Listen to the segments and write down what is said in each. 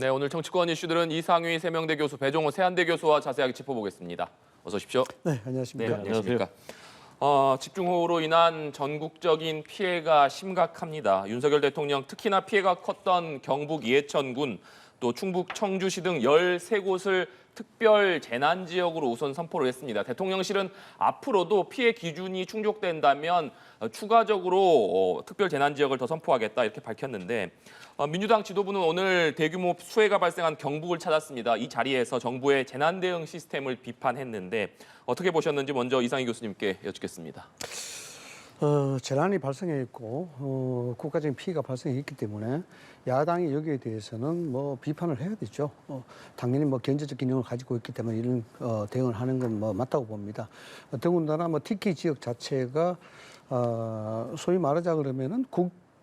네, 오늘 정치권 이슈들은 이상휘 세명대 교수, 배종호 세한대 교수와 자세하게 짚어보겠습니다. 어서 오십시오. 네, 안녕하십니까. 네, 안녕하십니까. 집중호우로 인한 전국적인 피해가 심각합니다. 윤석열 대통령 특히나 피해가 컸던 경북 이해천군, 또 충북 청주시 등 13곳을 특별 재난 지역으로 우선 선포를 했습니다. 대통령실은 앞으로도 피해 기준이 충족된다면 추가적으로 특별 재난 지역을 더 선포하겠다 이렇게 밝혔는데 민주당 지도부는 오늘 대규모 수해가 발생한 경북을 찾았습니다. 이 자리에서 정부의 재난 대응 시스템을 비판했는데 어떻게 보셨는지 먼저 이상희 교수님께 여쭙겠습니다. 재난이 발생했고 국가적인 피해가 발생했기 때문에 야당이 여기에 대해서는 뭐 비판을 해야 되죠. 당연히 뭐 경제적 기능을 가지고 있기 때문에 이런 대응을 하는 건 뭐 맞다고 봅니다. 더군다나 뭐 TK 지역 자체가 소위 말하자 그러면은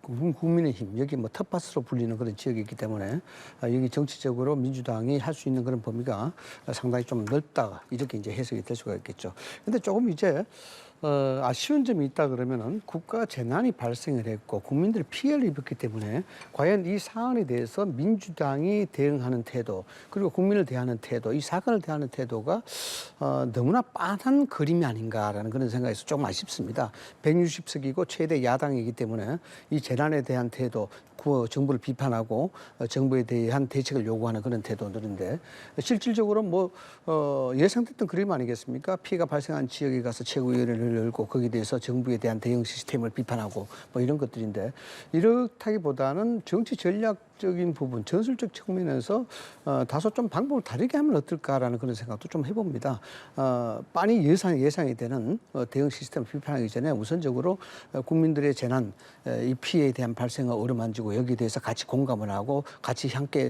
국민의힘 여기 뭐 텃밭으로 불리는 그런 지역이기 때문에 여기 정치적으로 민주당이 할 수 있는 그런 범위가 상당히 좀 넓다 이렇게 이제 해석이 될 수가 있겠죠. 근데 조금 이제 아쉬운 점이 있다 그러면은 국가 재난이 발생을 했고 국민들이 피해를 입었기 때문에 과연 이 사안에 대해서 민주당이 대응하는 태도 그리고 국민을 대하는 태도 이 사건을 대하는 태도가 너무나 빤한 그림이 아닌가라는 그런 생각에서 조금 아쉽습니다. 160석이고 최대 야당이기 때문에 이 재난에 대한 태도 정부를 비판하고 정부에 대한 대책을 요구하는 그런 태도들인데 실질적으로 뭐 예상됐던 그림 아니겠습니까? 피해가 발생한 지역에 가서 최고위원회를 열고 거기에 대해서 정부에 대한 대응 시스템을 비판하고 뭐 이런 것들인데 이렇다기보다는 정치 전략적인 부분, 전술적 측면에서 다소 좀 방법을 다르게 하면 어떨까라는 그런 생각도 좀 해봅니다. 빤히 예상이 되는 대응 시스템을 비판하기 전에 우선적으로 국민들의 재난, 이 피해에 대한 발생을 어루만지고 여기에 대해서 같이 공감을 하고 같이 함께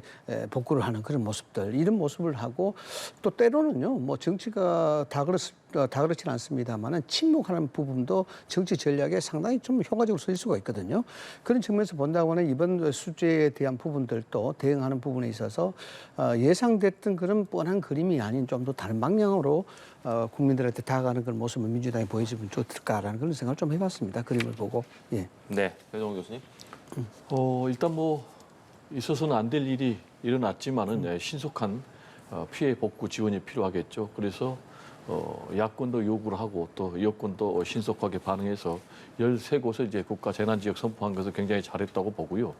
복구를 하는 그런 모습들 이런 모습을 하고 또 때로는요 뭐 정치가 다 그렇지는 않습니다만은 침묵하는 부분도 정치 전략에 상당히 좀 효과적으로 쓰일 수가 있거든요. 그런 측면에서 본다고는 이번 수재에 대한 부분들도 대응하는 부분에 있어서 예상됐던 그런 뻔한 그림이 아닌 좀 더 다른 방향으로 국민들한테 다가가는 그런 모습을 민주당이 보여주면 좋을까라는 그런 생각을 좀 해봤습니다. 그림을 보고. 예. 네, 배종호 교수님. 일단 뭐 있어서는 안 될 일이 일어났지만은 신속한 피해 복구 지원이 필요하겠죠. 그래서 야권도 요구를 하고 또 여권도 신속하게 반응해서 13곳을 이제 국가 재난 지역 선포한 것을 굉장히 잘했다고 보고요.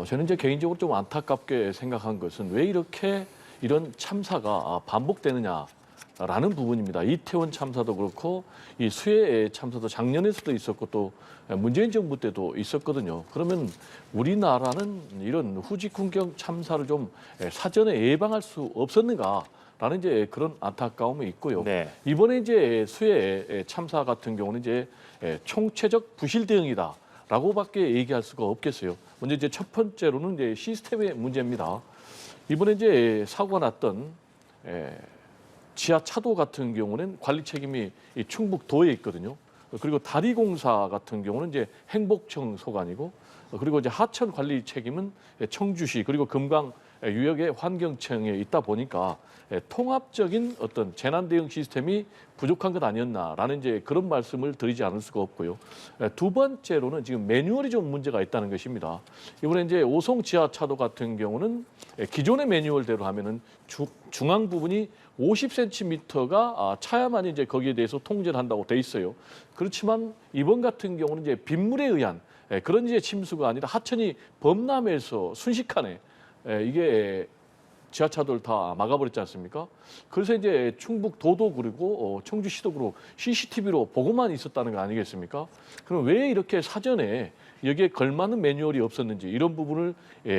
저는 이제 개인적으로 좀 안타깝게 생각한 것은 왜 이렇게 이런 참사가 반복되느냐라는 부분입니다. 이태원 참사도 그렇고 이 수해 참사도 작년에서도 있었고 또 문재인 정부 때도 있었거든요. 그러면 우리나라는 이런 후지군경 참사를 좀 사전에 예방할 수 없었는가라는 이제 그런 안타까움이 있고요. 네. 이번에 이제 수해 참사 같은 경우는 이제 총체적 부실 대응이다라고밖에 얘기할 수가 없겠어요. 먼저 이제 첫 번째로는 이제 시스템의 문제입니다. 이번에 이제 사고가 났던 지하 차도 같은 경우는 관리 책임이 충북도에 있거든요. 그리고 다리공사 같은 경우는 이제 행복청 소관이고, 그리고 이제 하천 관리 책임은 청주시 그리고 금강 유역의 환경청에 있다 보니까 통합적인 어떤 재난 대응 시스템이 부족한 것 아니었나라는 이제 그런 말씀을 드리지 않을 수가 없고요. 두 번째로는 지금 매뉴얼이 좀 문제가 있다는 것입니다. 이번에 이제 오송 지하차도 같은 경우는 기존의 매뉴얼대로 하면은 중앙 부분이 50cm가 차야만 이제 거기에 대해서 통제를 한다고 돼 있어요. 그렇지만 이번 같은 경우는 이제 빗물에 의한 그런 이제 침수가 아니라 하천이 범람해서 순식간에 이게 지하차도를 다 막아버렸지 않습니까? 그래서 이제 충북도도 그리고 청주시도 그렇고 CCTV로 보고만 있었다는 거 아니겠습니까? 그럼 왜 이렇게 사전에 여기에 걸맞는 매뉴얼이 없었는지 이런 부분을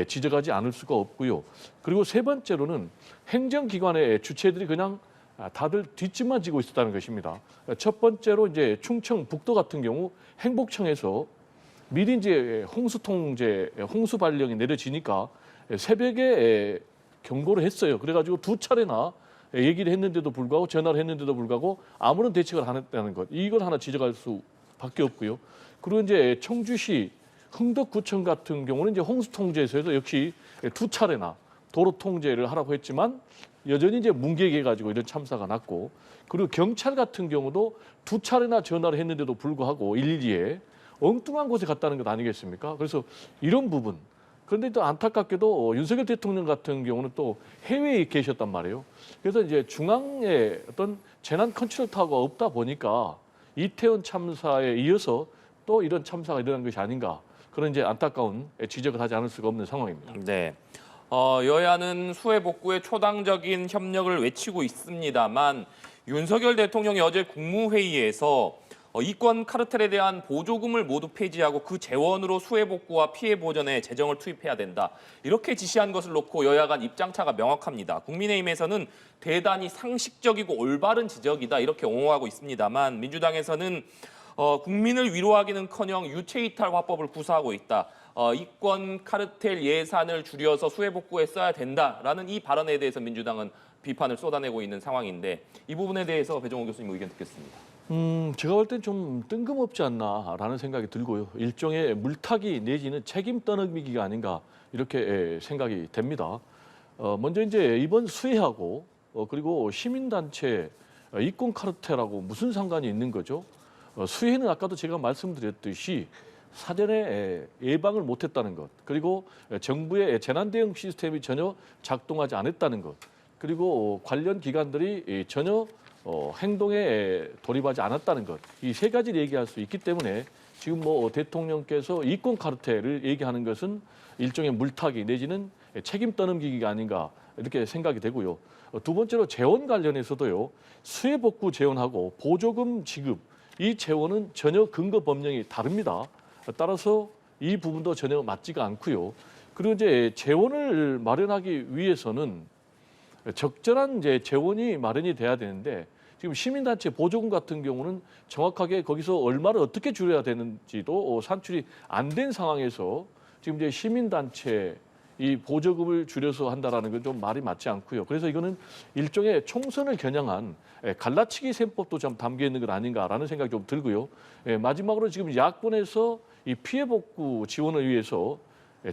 지적하지 않을 수가 없고요. 그리고 세 번째로는 행정기관의 주체들이 그냥 다들 뒷짐만 지고 있었다는 것입니다. 첫 번째로 이제 충청북도 같은 경우 행복청에서 미리 이제 홍수 발령이 내려지니까 새벽에 경고를 했어요. 그래가지고 두 차례나 얘기를 했는데도 불구하고 전화를 했는데도 불구하고 아무런 대책을 안 했다는 것. 이걸 하나 지적할 수밖에 없고요. 그리고 이제 청주시 흥덕구청 같은 경우는 이제 홍수 통제소에서 역시 두 차례나 도로 통제를 하라고 했지만 여전히 이제 뭉개게 가지고 이런 참사가 났고, 그리고 경찰 같은 경우도 두 차례나 전화를 했는데도 불구하고 112에 엉뚱한 곳에 갔다는 것 아니겠습니까? 그래서 이런 부분, 그런데 또 안타깝게도 윤석열 대통령 같은 경우는 또 해외에 계셨단 말이에요. 그래서 이제 중앙에 어떤 재난 컨트롤 타워가 없다 보니까 이태원 참사에 이어서 또 이런 참사가 일어난 것이 아닌가, 그런 이제 안타까운 지적을 하지 않을 수가 없는 상황입니다. 네. 여야는 수해 복구에 초당적인 협력을 외치고 있습니다만 윤석열 대통령이 어제 국무회의에서 이권 카르텔에 대한 보조금을 모두 폐지하고 그 재원으로 수해 복구와 피해 보전에 재정을 투입해야 된다. 이렇게 지시한 것을 놓고 여야 간 입장차가 명확합니다. 국민의힘에서는 대단히 상식적이고 올바른 지적이다 이렇게 옹호하고 있습니다만 민주당에서는 국민을 위로하기는커녕 유체이탈 화법을 구사하고 있다. 이권 카르텔 예산을 줄여서 수해 복구에 써야 된다라는 이 발언에 대해서 민주당은 비판을 쏟아내고 있는 상황인데 이 부분에 대해서 배종호 교수님 의견 듣겠습니다. 제가 볼 땐 좀 뜬금없지 않나라는 생각이 들고요. 일종의 물타기 내지는 책임 떠넘기기가 아닌가 이렇게 생각이 됩니다. 먼저 이제 이번 수해하고 그리고 시민단체 이권 카르텔하고 무슨 상관이 있는 거죠? 수해는 아까도 제가 말씀드렸듯이 사전에 예방을 못했다는 것, 그리고 정부의 재난 대응 시스템이 전혀 작동하지 않았다는 것, 그리고 관련 기관들이 전혀 행동에 돌입하지 않았다는 것, 이 세 가지를 얘기할 수 있기 때문에 지금 뭐 대통령께서 이권 카르텔을 얘기하는 것은 일종의 물타기 내지는 책임 떠넘기기가 아닌가 이렇게 생각이 되고요. 두 번째로 재원 관련해서도요. 수해 복구 재원하고 보조금 지급 이 재원은 전혀 근거 법령이 다릅니다. 따라서 이 부분도 전혀 맞지가 않고요. 그리고 이제 재원을 마련하기 위해서는 적절한 이제 재원이 마련이 돼야 되는데 지금 시민단체 보조금 같은 경우는 정확하게 거기서 얼마를 어떻게 줄여야 되는지도 산출이 안 된 상황에서 지금 이제 시민단체 이 보조금을 줄여서 한다라는 건 좀 말이 맞지 않고요. 그래서 이거는 일종의 총선을 겨냥한 갈라치기 셈법도 좀 담겨 있는 것 아닌가라는 생각이 좀 들고요. 마지막으로 지금 야권에서 이 피해 복구 지원을 위해서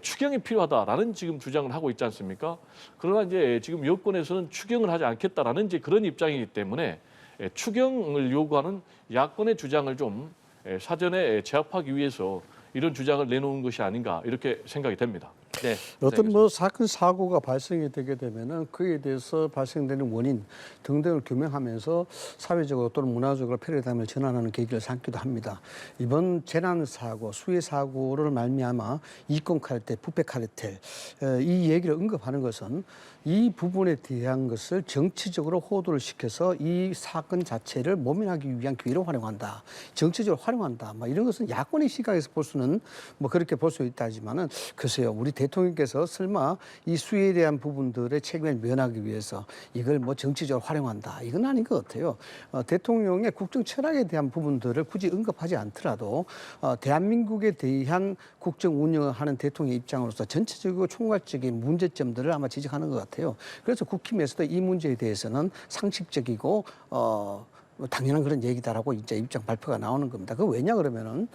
추경이 필요하다라는 지금 주장을 하고 있지 않습니까? 그러나 이제 지금 여권에서는 추경을 하지 않겠다라는 이제 그런 입장이기 때문에 추경을 요구하는 야권의 주장을 좀 사전에 제압하기 위해서 이런 주장을 내놓은 것이 아닌가 이렇게 생각이 됩니다. 네. 어떤 뭐 사건 사고가 발생이 되게 되면은 그에 대해서 발생되는 원인 등등을 규명하면서 사회적으로 또는 문화적으로 패러다임을 전환하는 계기를 삼기도 합니다. 이번 재난 사고, 수해 사고를 말미암아 이권 카르텔, 부패 카르텔 이 얘기를 언급하는 것은 이 부분에 대한 것을 정치적으로 호도를 시켜서 이 사건 자체를 모면하기 위한 기회로 활용한다. 정치적으로 활용한다. 뭐 이런 것은 야권의 시각에서 볼 수는 뭐 그렇게 볼 수 있다지만은 글쎄요, 우리 대통령께서 설마 이 수해에 대한 부분들의 책임을 면하기 위해서 이걸 뭐 정치적으로 활용한다. 이건 아닌 것 같아요. 대통령의 국정 철학에 대한 부분들을 굳이 언급하지 않더라도 대한민국에 대한 국정 운영을 하는 대통령의 입장으로서 전체적이고 총괄적인 문제점들을 아마 지적하는 것 같아요. 그래서 국힘에서도 이 문제에 대해서는 상식적이고 당연한 그런 얘기다라고 이제 입장 발표가 나오는 겁니다. 그 왜냐 그러면은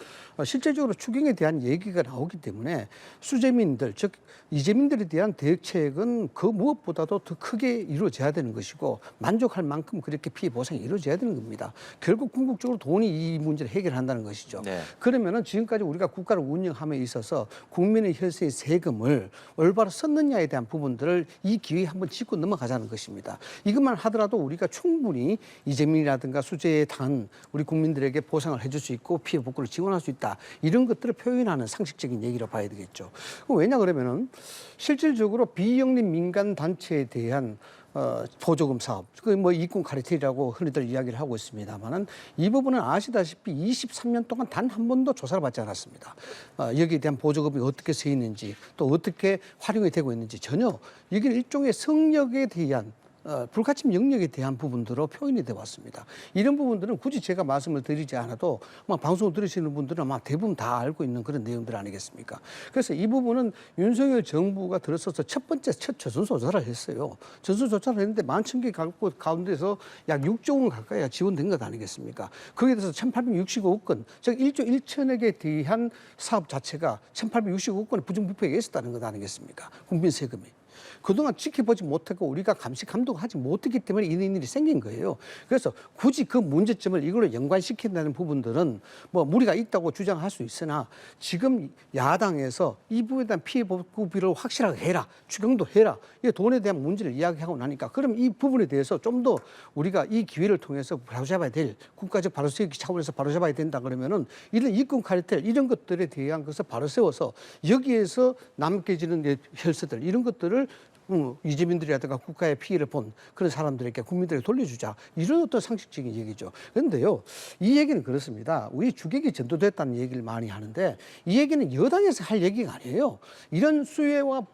실제적으로 추경에 대한 얘기가 나오기 때문에 수재민들 즉 이재민들에 대한 대책은 그 무엇보다도 더 크게 이루어져야 되는 것이고 만족할 만큼 그렇게 피해 보상이 이루어져야 되는 겁니다. 결국 궁극적으로 돈이 이 문제를 해결한다는 것이죠. 네. 그러면은 지금까지 우리가 국가를 운영함에 있어서 국민의 혈세의 세금을 올바로 썼느냐에 대한 부분들을 이 기회에 한번 짚고 넘어가자는 것입니다. 이것만 하더라도 우리가 충분히 이재민이라든가 수재에 당한 우리 국민들에게 보상을 해줄 수 있고 피해 복구를 지원할 수 있다. 이런 것들을 표현하는 상식적인 얘기로 봐야 되겠죠. 왜냐 그러면은 실질적으로 비영리 민간 단체에 대한 보조금 사업, 그 뭐 이권 카르텔이라고 흔히들 이야기를 하고 있습니다만은 이 부분은 아시다시피 23년 동안 단 한 번도 조사를 받지 않았습니다. 여기에 대한 보조금이 어떻게 쓰이는지 또 어떻게 활용이 되고 있는지 전혀 이게 일종의 성역에 대한 불가침 영역에 대한 부분들로 표현이 되어 왔습니다. 이런 부분들은 굳이 제가 말씀을 드리지 않아도 아마 방송을 들으시는 분들은 아마 대부분 다 알고 있는 그런 내용들 아니겠습니까? 그래서 이 부분은 윤석열 정부가 들어서서 첫 번째 첫 전수조사를 했어요. 전수조사를 했는데 11,000개 가운데서 약 6조 원 가까이 지원된 것 아니겠습니까? 거기에 대해서 1,865억 건, 즉 1조 1천억에 대한 사업 자체가 1,865억 건의 부정부패가 있었다는 것 아니겠습니까? 국민 세금이. 그동안 지켜보지 못하고 우리가 감시 감독하지 못했기 때문에 이런 일이 생긴 거예요. 그래서 굳이 그 문제점을 이걸로 연관시킨다는 부분들은 뭐 무리가 있다고 주장할 수 있으나 지금 야당에서 이 부분에 대한 피해 복구비를 확실하게 해라. 추경도 해라. 이 돈에 대한 문제를 이야기하고 나니까 그럼 이 부분에 대해서 좀 더 우리가 이 기회를 통해서 바로잡아야 될 국가적 바로세우기 차원에서 바로잡아야 된다 그러면은 이런 이권 카르텔 이런 것들에 대한 것을 바로 세워서 여기에서 남겨지는 혈세들 이런 것들을 이재민들이라든가 국가의 피해를 본 그런 사람들에게 국민들에게 돌려주자 이런 어떤 상식적인 얘기죠. 그런데요 이 얘기는 그렇습니다. 우리 주객이 전도됐다는 얘기를 많이 하는데 이 얘기는 여당에서 할 얘기가 아니에요. 이런 수혜와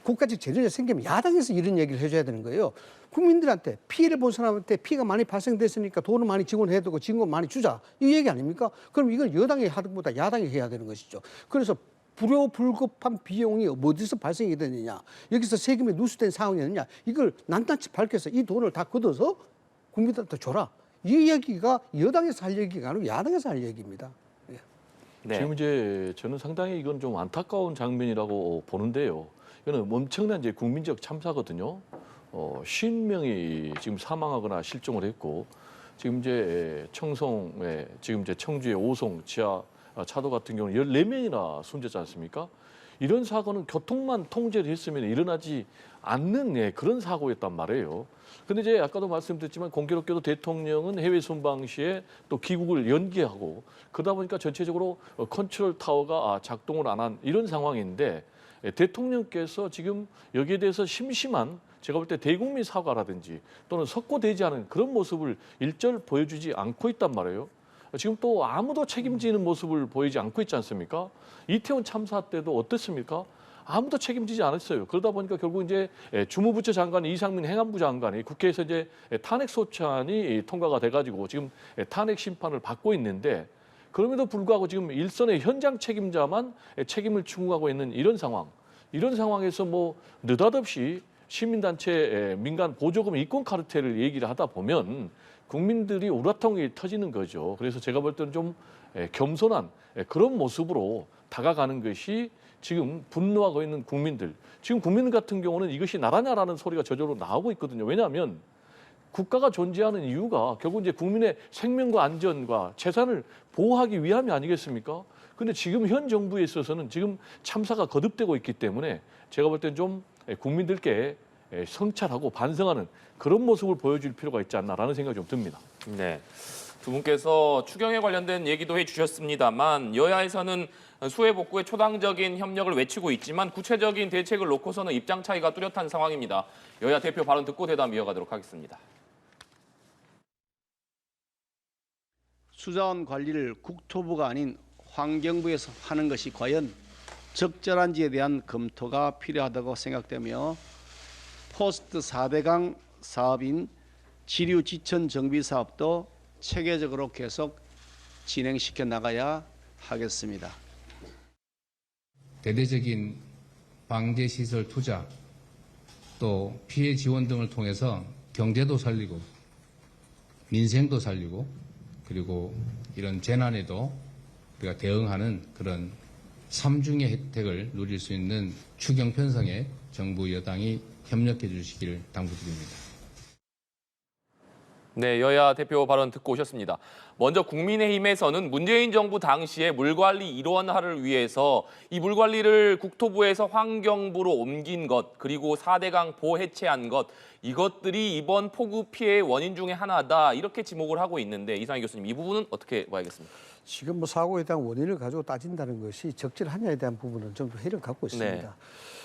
국가적 재정이 생기면 야당에서 이런 얘기를 해줘야 되는 거예요. 국민들한테 피해를 본 사람한테 피해가 많이 발생됐으니까 돈을 많이 지원해야 되고 지원 많이 주자 이 얘기 아닙니까? 그럼 이걸 여당이 하는 것보다 야당이 해야 되는 것이죠. 그래서 불효불급한 비용이 어디서 발생이 되느냐 여기서 세금이 누수된 상황이었느냐 이걸 낱낱이 밝혀서 이 돈을 다 걷어서 국민들한테 줘라 이 얘기가 여당에서 할 얘기가 아니고 야당에서 할 얘기입니다. 예. 네. 지금 이제 저는 상당히 이건 좀 안타까운 장면이라고 보는데요. 이거는 엄청난 이제 국민적 참사거든요. 50명이 지금 사망하거나 실종을 했고 지금 이제 청송에 지금 이제 청주의 오송 지하 차도 같은 경우는 14명이나 숨졌지 않습니까? 이런 사고는 교통만 통제를 했으면 일어나지 않는 그런 사고였단 말이에요. 근데 이제 아까도 말씀드렸지만 공교롭게도 대통령은 해외 순방 시에 또 귀국을 연기하고 그러다 보니까 전체적으로 컨트롤 타워가 작동을 안 한 이런 상황인데 대통령께서 지금 여기에 대해서 심심한 제가 볼 때 대국민 사과라든지 또는 석고되지 않은 그런 모습을 일절 보여주지 않고 있단 말이에요. 지금 또 아무도 책임지는 모습을 보이지 않고 있지 않습니까? 이태원 참사 때도 어땠습니까? 아무도 책임지지 않았어요. 그러다 보니까 결국 이제 주무부처 장관 이상민 행안부 장관이 국회에서 이제 탄핵 소찬이 통과가 돼가지고 지금 탄핵 심판을 받고 있는데 그럼에도 불구하고 지금 일선의 현장 책임자만 책임을 추구하고 있는 이런 상황. 이런 상황에서 뭐 느닷없이 시민단체 민간 보조금 이권 카르텔을 얘기를 하다 보면 국민들이 우라통이 터지는 거죠. 그래서 제가 볼 때는 좀 겸손한 그런 모습으로 다가가는 것이 지금 분노하고 있는 국민들. 지금 국민 같은 경우는 이것이 나라냐라는 소리가 저절로 나오고 있거든요. 왜냐하면 국가가 존재하는 이유가 결국 이제 국민의 생명과 안전과 재산을 보호하기 위함이 아니겠습니까? 근데 지금 현 정부에 있어서는 지금 참사가 거듭되고 있기 때문에 제가 볼 때는 좀 국민들께 성찰하고 반성하는 그런 모습을 보여줄 필요가 있지 않나라는 생각이 좀 듭니다. 네. 두 분께서 추경에 관련된 얘기도 해주셨습니다만 여야에서는 수해 복구에 초당적인 협력을 외치고 있지만 구체적인 대책을 놓고서는 입장 차이가 뚜렷한 상황입니다. 여야 대표 발언 듣고 대담 이어가도록 하겠습니다. 수자원 관리를 국토부가 아닌 환경부에서 하는 것이 과연 적절한지에 대한 검토가 필요하다고 생각되며 포스트 4대강 사업인 지류 지천 정비 사업도 체계적으로 계속 진행시켜 나가야 하겠습니다. 대대적인 방제 시설 투자 또 피해 지원 등을 통해서 경제도 살리고 민생도 살리고 그리고 이런 재난에도 우리가 대응하는 그런 삼중의 혜택을 누릴 수 있는 추경 편성에 정부 여당이 협력해 주시길 당부드립니다. 네, 여야 대표 발언 듣고 오셨습니다. 먼저 국민의힘에서는 문재인 정부 당시에 물관리 일원화를 위해서 이 물관리를 국토부에서 환경부로 옮긴 것, 그리고 4대강 보호 해체한 것, 이것들이 이번 폭우 피해의 원인 중에 하나다 이렇게 지목을 하고 있는데 이상희 교수님, 이 부분은 어떻게 봐야겠습니까? 지금 뭐 사고에 대한 원인을 가지고 따진다는 것이 적절하냐에 대한 부분은 좀 회의를 갖고 있습니다. 네.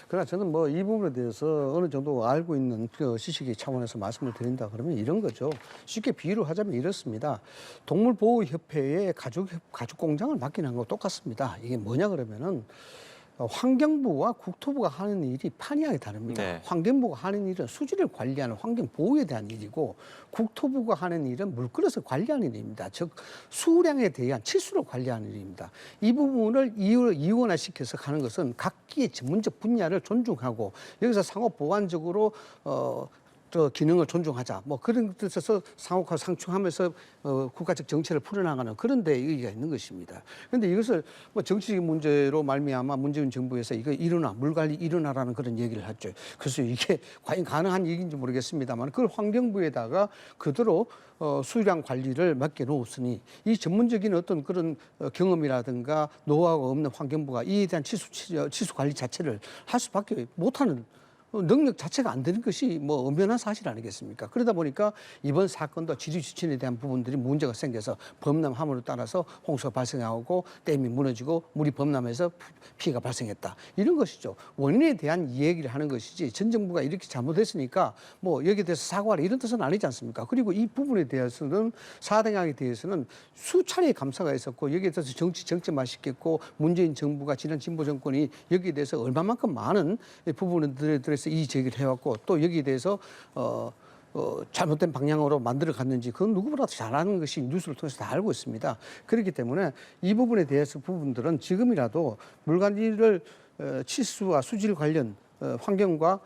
그러나 저는 뭐 이 부분에 대해서 어느 정도 알고 있는 그 지식의 차원에서 말씀을 드린다 그러면 이런 거죠. 쉽게 비유를 하자면 이렇습니다. 동물보호협회에 가죽공장을 맡기는 거하고 똑같습니다. 이게 뭐냐 그러면은 환경부와 국토부가 하는 일이 판이하게 다릅니다. 네. 환경부가 하는 일은 수질을 관리하는 환경보호에 대한 일이고 국토부가 하는 일은 물그릇을 관리하는 일입니다. 즉 수량에 대한 치수를 관리하는 일입니다. 이 부분을 이원화시켜서 가는 것은 각기의 전문적 분야를 존중하고 여기서 상호 보완적으로 기능을 존중하자. 뭐 그런 뜻에서 상호가 상충하면서 국가적 정체를 풀어나가는 그런 데 의의가 있는 것입니다. 그런데 이것을 뭐 정치적 문제로 말미암아 문재인 정부에서 이거 물 관리 일어나라는 그런 얘기를 했죠. 그래서 이게 과연 가능한 얘기인지 모르겠습니다만 그걸 환경부에다가 그대로 수량 관리를 맡겨놓았으니 이 전문적인 어떤 그런 경험이라든가 노하우가 없는 환경부가 이에 대한 치수 관리 자체를 할 수밖에 못하는 능력 자체가 안 되는 것이 뭐 엄연한 사실 아니겠습니까? 그러다 보니까 이번 사건도 지리지진에 대한 부분들이 문제가 생겨서 범람함으로 따라서 홍수가 발생하고 댐이 무너지고 물이 범람해서 피해가 발생했다. 이런 것이죠. 원인에 대한 얘기를 하는 것이지 전 정부가 이렇게 잘못했으니까 뭐 여기에 대해서 사과하라 이런 뜻은 아니지 않습니까? 그리고 이 부분에 대해서는 4대강에 대해서는 수차례 감사가 있었고 여기에 대해서 정치만 시켰고 문재인 정부가 지난 진보 정권이 여기에 대해서 얼마만큼 많은 부분들에 대해서 이 제기를 해왔고 또 여기에 대해서 잘못된 방향으로 만들어 갔는지 그건 누구보다도 잘 아는 것이 뉴스를 통해서 다 알고 있습니다. 그렇기 때문에 이 부분에 대해서 부분들은 지금이라도 물관리를 치수와 수질 관련 환경과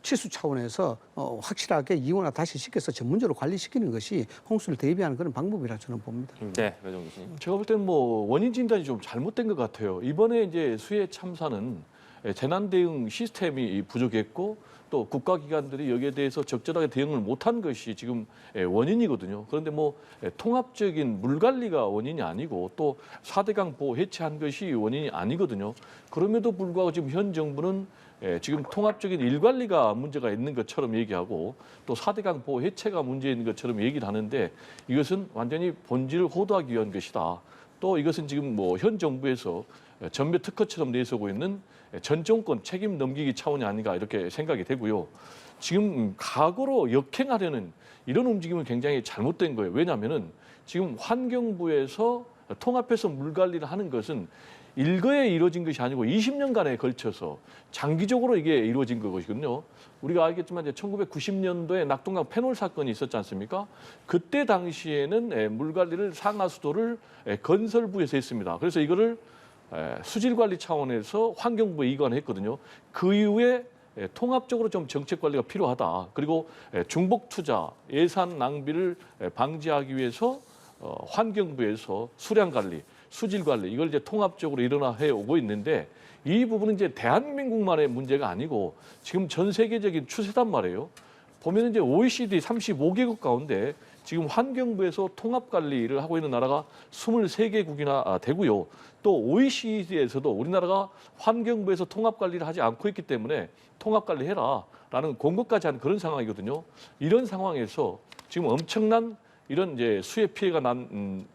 치수 차원에서 확실하게 이원화 다시 시켜서 전문적으로 관리시키는 것이 홍수를 대비하는 그런 방법이라 저는 봅니다. 네, 배정 교수님. 제가 볼 때는 뭐 원인 진단이 좀 잘못된 것 같아요. 이번에 이제 수해 참사는 재난 대응 시스템이 부족했고 또 국가기관들이 여기에 대해서 적절하게 대응을 못한 것이 지금 원인이거든요. 그런데 뭐 통합적인 물 관리가 원인이 아니고 또 4대강 보호 해체한 것이 원인이 아니거든요. 그럼에도 불구하고 지금 현 정부는 지금 통합적인 일 관리가 문제가 있는 것처럼 얘기하고 또 4대강 보호 해체가 문제 있는 것처럼 얘기를 하는데 이것은 완전히 본질을 호도하기 위한 것이다. 또 이것은 지금 뭐 현 정부에서 전매 특허처럼 내세우고 있는 전 정권 책임 넘기기 차원이 아닌가 이렇게 생각이 되고요. 지금 과거로 역행하려는 이런 움직임은 굉장히 잘못된 거예요. 왜냐하면은 지금 환경부에서 통합해서 물 관리를 하는 것은 일거에 이루어진 것이 아니고 20년간에 걸쳐서 장기적으로 이게 이루어진 것이거든요. 우리가 알겠지만 이제 1990년도에 낙동강 패널 사건이 있었지 않습니까? 그때 당시에는 물 관리를 상하수도를 건설부에서 했습니다. 그래서 이거를 수질 관리 차원에서 환경부에 이관했거든요. 그 이후에 통합적으로 좀 정책 관리가 필요하다. 그리고 중복 투자, 예산 낭비를 방지하기 위해서 환경부에서 수량 관리, 수질 관리 이걸 이제 통합적으로 일어나 오고 있는데 이 부분은 이제 대한민국만의 문제가 아니고 지금 전 세계적인 추세단 말이에요. 보면 이제 OECD 35개국 가운데 지금 환경부에서 통합 관리를 하고 있는 나라가 23개국이나 되고요. 또 OECD에서도 우리나라가 환경부에서 통합 관리를 하지 않고 있기 때문에 통합 관리해라라는 공고까지 하는 그런 상황이거든요. 이런 상황에서 지금 엄청난 이런 이제 수해 피해가 난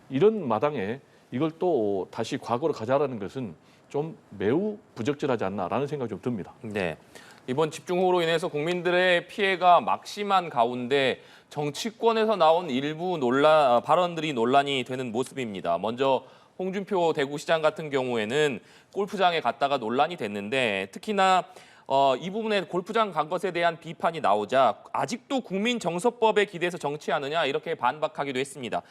이런 마당에 이걸 또 다시 과거로 가자라는 것은 좀 매우 부적절하지 않나라는 생각이 좀 듭니다. 네. 이번 집중호우로 인해서 국민들의 피해가 막심한 가운데 정치권에서 나온 일부 발언들이 논란이 되는 모습입니다. 먼저 홍준표 대구시장 같은 경우에는 골프장에 갔다가 논란이 됐는데 특히나 이 부분에 골프장 간 것에 대한 비판이 나오자 아직도 국민정서법에 기대서 정치하느냐 이렇게 반박하기도 했습니다.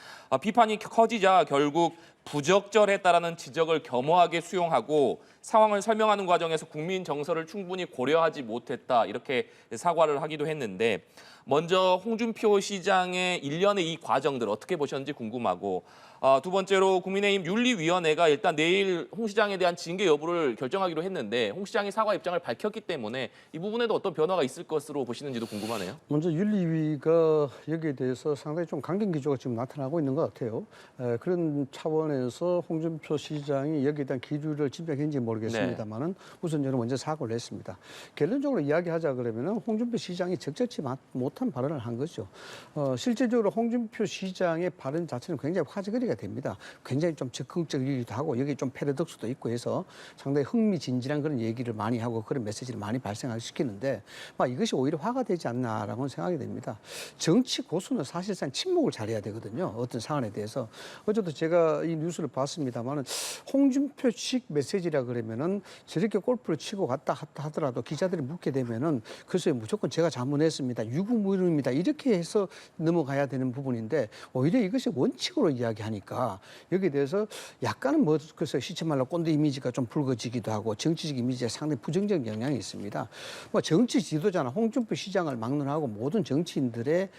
비판이 커지자 결국 부적절했다라는 지적을 겸허하게 수용하고 상황을 설명하는 과정에서 국민 정서를 충분히 고려하지 못했다 이렇게 사과를 하기도 했는데 먼저 홍준표 시장의 일련의 이 과정들 어떻게 보셨는지 궁금하고 두 번째로 국민의힘 윤리위원회가 일단 내일 홍 시장에 대한 징계 여부를 결정하기로 했는데 홍 시장이 사과 입장을 밝혔기 때문에 이 부분에도 어떤 변화가 있을 것으로 보시는지도 궁금하네요. 먼저 윤리위가 여기에 대해서 상당히 좀 강경 기조가 지금 나타나고 있는 것 같아요. 그런 차원에서 홍준표 시장이 여기에 대한 기류를 집약했는지 모르겠습니다만은 우선 저는 먼저 사과를 했습니다. 결론적으로 이야기하자 그러면은 홍준표 시장이 적절치 못한 발언을 한 거죠. 실제적으로 홍준표 시장의 발언 자체는 굉장히 화제거리가 됩니다. 굉장히 좀 적극적이기도 하고 여기 좀 패러독스도 있고 해서 상당히 흥미진진한 그런 얘기를 많이 하고 그런 메시지를 많이 발생시키는데 이것이 오히려 화가 되지 않나라고 생각이 됩니다. 정치 고수는 사실상 침묵을 잘해야 되거든요. 어떤 사안에 대해서. 어제도 제가 이 뉴스를 봤습니다만은 홍준표식 메시지라 그러면은 저렇게 골프를 치고 갔다 하더라도 기자들이 묻게 되면은 글쎄 무조건 제가 잘못했습니다. 유구무름입니다. 이렇게 해서 넘어가야 되는 부분인데 오히려 이것이 원칙으로 이야기하니까 여기에 대해서 약간은 뭐 글쎄 시체 말로 꼰대 이미지가 좀 붉어지기도 하고 정치적 이미지에 상당히 부정적 영향이 있습니다. 뭐 정치 지도자나 홍준표 시장을 막론하고 모든 정치인들의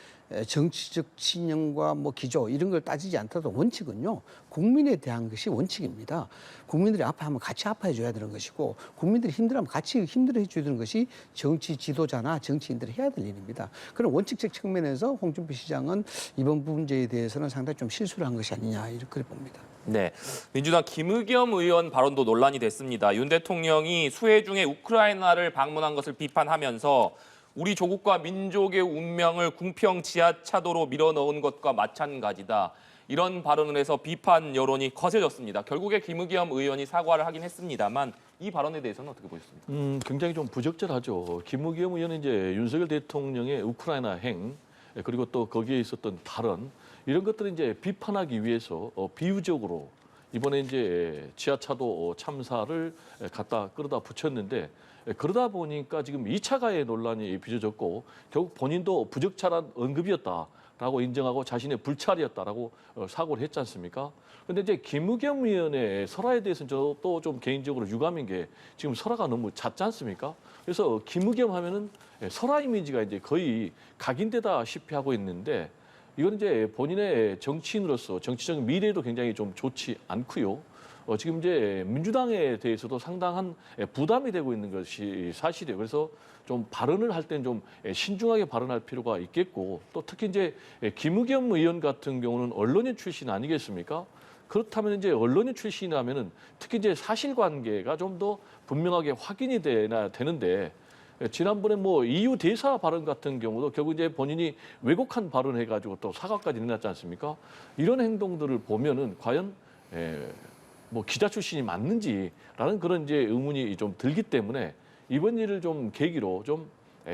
정치적 신념과 뭐 기조 이런 걸 따지지 않더라도 원칙은요 국민에 대한 것이 원칙입니다. 국민들이 아파하면 같이 아파해 줘야 되는 것이고 국민들이 힘들어하면 같이 힘들어해 줘야 되는 것이 정치 지도자나 정치인들이 해야 될 일입니다. 그런 원칙적 측면에서 홍준표 시장은 이번 문제에 대해서는 상당히 좀 실수를 한 것이 아니냐 이렇게 봅니다. 네, 민주당 김의겸 의원 발언도 논란이 됐습니다. 윤 대통령이 수해 중에 우크라이나를 방문한 것을 비판하면서 우리 조국과 민족의 운명을 궁평 지하차도로 밀어넣은 것과 마찬가지다. 이런 발언을 해서 비판 여론이 거세졌습니다. 결국에 김의겸 의원이 사과를 하긴 했습니다만 이 발언에 대해서는 어떻게 보셨습니까? 굉장히 좀 부적절하죠. 김의겸 의원은 이제 윤석열 대통령의 우크라이나 행 그리고 또 거기에 있었던 발언 이런 것들을 이제 비판하기 위해서 비유적으로 이번에 이제 지하차도 참사를 갖다 끌어다 붙였는데 그러다 보니까 지금 2차 가해 논란이 빚어졌고 결국 본인도 부적절한 언급이었다라고 인정하고 자신의 불찰이었다라고 사고를 했지 않습니까? 그런데 이제 김의겸 의원의 설화에 대해서는 저도 좀 개인적으로 유감인 게 지금 설화가 너무 잦지 않습니까? 그래서 김의겸 하면은 설화 이미지가 이제 거의 각인되다시피 하고 있는데 이건 이제 본인의 정치인으로서 정치적 미래도 굉장히 좀 좋지 않고요. 지금 이제 민주당에 대해서도 상당한 부담이 되고 있는 것이 사실이에요. 그래서 좀 발언을 할 때는 좀 신중하게 발언할 필요가 있겠고 또 특히 이제 김의겸 의원 같은 경우는 언론인 출신 아니겠습니까? 그렇다면 이제 언론인 출신이라면은 특히 이제 사실관계가 좀 더 분명하게 확인이 되는데 지난번에 뭐 EU 대사 발언 같은 경우도 결국 이제 본인이 왜곡한 발언을 해가지고 또 사과까지 내놨지 않습니까? 이런 행동들을 보면은 과연 뭐 기자 출신이 맞는지라는 그런 이제 의문이 좀 들기 때문에 이번 일을 좀 계기로 좀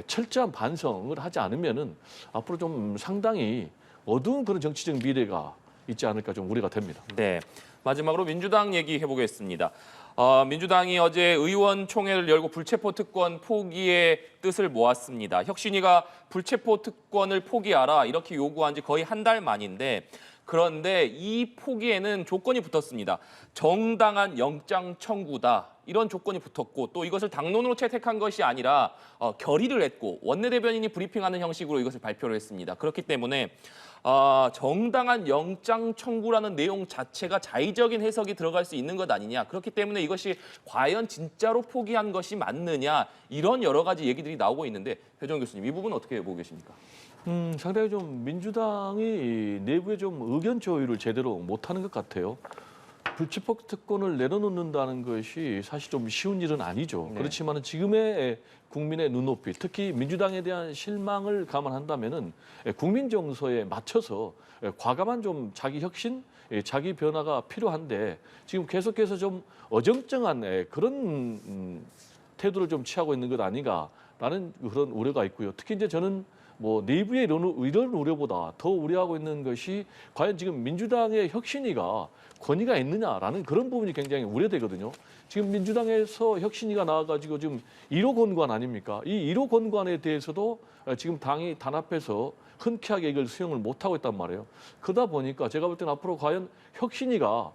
철저한 반성을 하지 않으면은 앞으로 좀 상당히 어두운 그런 정치적 미래가 있지 않을까 좀 우려가 됩니다. 네, 마지막으로 민주당 얘기해 보겠습니다. 민주당이 어제 의원총회를 열고 불체포 특권 포기의 뜻을 모았습니다. 혁신위가 불체포 특권을 포기하라 이렇게 요구한 지 거의 한 달 만인데 그런데 이 포기에는 조건이 붙었습니다. 정당한 영장 청구다. 이런 조건이 붙었고 또 이것을 당론으로 채택한 것이 아니라 결의를 했고 원내대변인이 브리핑하는 형식으로 이것을 발표를 했습니다. 그렇기 때문에 정당한 영장 청구라는 내용 자체가 자의적인 해석이 들어갈 수 있는 것 아니냐. 그렇기 때문에 이것이 과연 진짜로 포기한 것이 맞느냐. 이런 여러 가지 얘기들이 나오고 있는데 배종원 교수님 이 부분 어떻게 보고 계십니까? 상당히 좀 민주당이 내부에 좀 의견 조율을 제대로 못하는 것 같아요. 불체포 특권을 내려놓는다는 것이 사실 좀 쉬운 일은 아니죠. 네. 그렇지만 지금의 국민의 눈높이, 특히 민주당에 대한 실망을 감안한다면은 국민 정서에 맞춰서 과감한 좀 자기 혁신, 자기 변화가 필요한데 지금 계속해서 좀 어정쩡한 그런 태도를 좀 취하고 있는 것 아닌가라는 그런 우려가 있고요. 특히 이제 저는 뭐 내부의 이런 우려보다 더 우려하고 있는 것이 과연 지금 민주당의 혁신위가 권위가 있느냐라는 그런 부분이 굉장히 우려되거든요. 지금 민주당에서 혁신위가 나와가지고 지금 1호 권관 아닙니까? 이 1호 권관에 대해서도 지금 당이 단합해서 흔쾌하게 이걸 수용을 못하고 있단 말이에요. 그러다 보니까 제가 볼 때는 앞으로 과연 혁신위가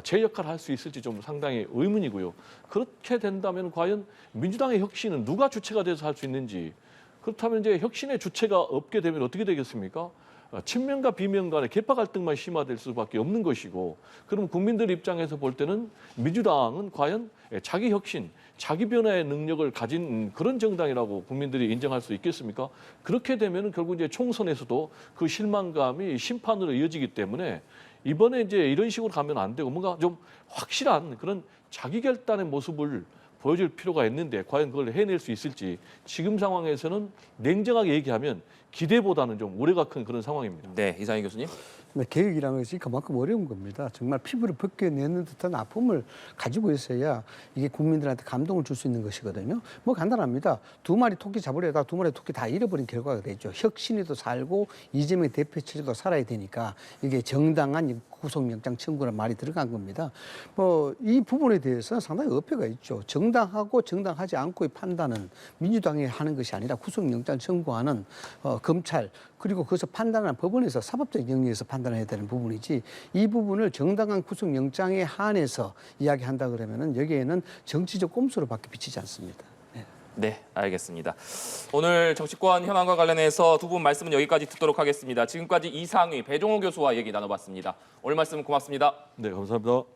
제 역할을 할 수 있을지 좀 상당히 의문이고요. 그렇게 된다면 과연 민주당의 혁신은 누가 주체가 돼서 할 수 있는지 그렇다면 이제 혁신의 주체가 없게 되면 어떻게 되겠습니까? 친명과 비명 간의 계파 갈등만 심화될 수밖에 없는 것이고 그럼 국민들 입장에서 볼 때는 민주당은 과연 자기 혁신, 자기 변화의 능력을 가진 그런 정당이라고 국민들이 인정할 수 있겠습니까? 그렇게 되면 결국 이제 총선에서도 그 실망감이 심판으로 이어지기 때문에 이번에 이제 이런 식으로 가면 안 되고 뭔가 좀 확실한 그런 자기 결단의 모습을 보여줄 필요가 있는데 과연 그걸 해낼 수 있을지 지금 상황에서는 냉정하게 얘기하면 기대보다는 좀 우려가 큰 그런 상황입니다. 네, 이상희 교수님. 근데 개혁이라는 것이 그만큼 어려운 겁니다. 정말 피부를 벗겨내는 듯한 아픔을 가지고 있어야 이게 국민들한테 감동을 줄 수 있는 것이거든요. 뭐 간단합니다. 두 마리 토끼 잡으려다 두 마리 토끼 다 잃어버린 결과가 되죠. 혁신이도 살고 이재명 대표 체제도 살아야 되니까 이게 정당한 구속영장 청구라는 말이 들어간 겁니다. 뭐 이 부분에 대해서는 상당히 어폐가 있죠. 정당하고 정당하지 않고의 판단은 민주당이 하는 것이 아니라 구속영장 청구하는 검찰 그리고 그것을 판단하는 법원에서 사법적 영역에서 판단해야 되는 부분이지 이 부분을 정당한 구속영장에 한해서 이야기한다 그러면은 여기에는 정치적 꼼수로밖에 비치지 않습니다. 네, 알겠습니다. 오늘 정치권 현안과 관련해서 두 분 말씀은 여기까지 듣도록 하겠습니다. 지금까지 이상희, 배종호 교수와 얘기 나눠봤습니다. 오늘 말씀 고맙습니다. 네, 감사합니다.